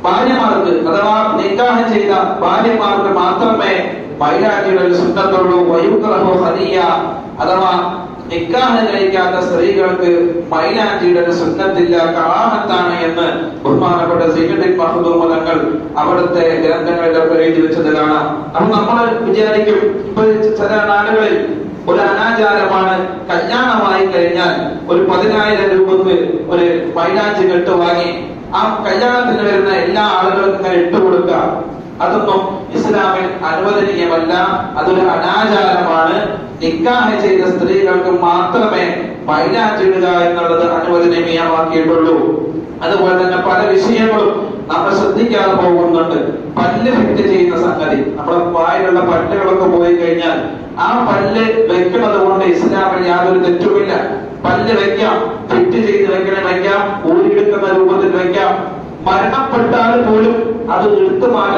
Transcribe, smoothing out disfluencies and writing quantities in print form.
ഭാര്യമാർക്ക് അഥവാ നിക്കാഹ് ചെയ്ത ഭാര്യമാർക്ക് മാത്രമേ മൈലാഞ്ചിയുടെ സുന്നത്തുള്ളൂ. വയുക്റഹു ഖദിയ അഥവാ നിക്കാഹ് കഴിക്കാത്ത സ്ത്രീകൾക്ക് മൈലാഞ്ചിയുടെ സുന്നത്തില്ല, കറാഹത്താണ് എന്ന് ബഹുമാനപ്പെട്ട സയ്യിദുൽ മഖ്ദൂം തങ്ങൾ അവിടുത്തെ ഗ്രന്ഥങ്ങളിലൊക്കെ എഴുതി വെച്ചത് കാണാം. അപ്പൊ നമ്മൾ വിചാരിക്കും ഇപ്പൊ ചില നാടുകളിൽ ഒരു അനാചാരമാണ്, കല്യാണമായി കഴിഞ്ഞാൽ ഒരു 10,000 രൂപക്ക് ഒരു മൈലാഞ്ചി കെട്ട് വാങ്ങി ആ കല്യാണത്തിന് വരുന്ന എല്ലാ ആളുകൾക്കും ഇട്ട് കൊടുക്കുക. അതൊന്നും ഇസ്ലാമിൽ അനുവദനീയമല്ല, അതൊരു അനാചാരമാണ്. നിക്കാഹ് ചെയ്ത സ്ത്രീകൾക്ക് മാത്രമേ മൈലാഞ്ചി ഇടുക എന്നുള്ളത് അനുവദനീയമാക്കിയിട്ടുള്ളൂ. അതുപോലെ തന്നെ പല വിഷയങ്ങളും നമ്മൾ ശ്രദ്ധിക്കാതെ പോകുന്നുണ്ട്. പല്ല് ഫിറ്റ് ചെയ്യുന്ന സംഗതി, നമ്മുടെ വായിലുള്ള പല്ലുകളൊക്കെ പോയി കഴിഞ്ഞാൽ ആ പല്ല് വെക്കുന്നത് കൊണ്ട് ഇസ്ലാമിൽ യാതൊരു തെറ്റുമില്ല. പല്ല് വെക്കാം, ഫിറ്റ് ചെയ്ത് വെക്കണം, വെക്കാം, ഊരിയെടുക്കുന്ന രൂപത്തിൽ വെക്കാം. മരണപ്പെട്ടാൽ പോലും അത് എടുത്തു മാറ്റാൻ